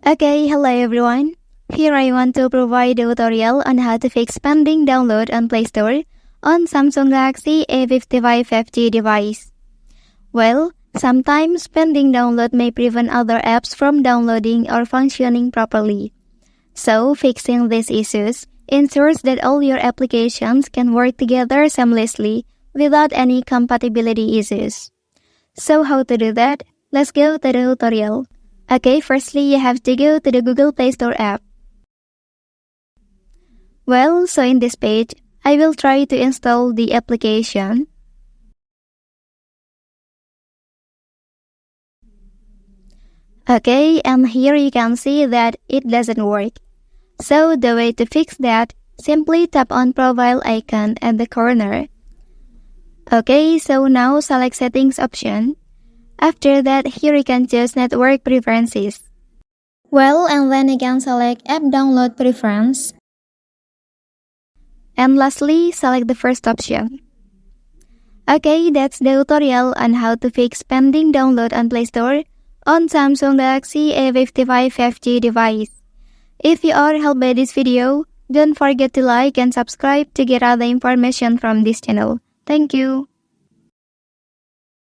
Okay, hello everyone. Here I want to provide a tutorial on how to fix pending download on Play Store on Samsung Galaxy A55 5G device. Well, sometimes pending download may prevent other apps from downloading or functioning properly. So, fixing these issues ensures that all your applications can work together seamlessly without any compatibility issues. So how to do that? Let's go to the tutorial. Okay, firstly you have to go to the Google Play Store app. Well, so in this page, I will try to install the application. Okay, and here you can see that it doesn't work. So the way to fix that, simply tap on profile icon at the corner. Okay, so now select settings option. After that, here you can choose network preferences. Well, and then you can select app download preference. And lastly, select the first option. Okay, that's the tutorial on how to fix pending download on Play Store on Samsung Galaxy A55 5G device. If you are helped by this video, don't forget to like and subscribe to get other information from this channel. Thank you.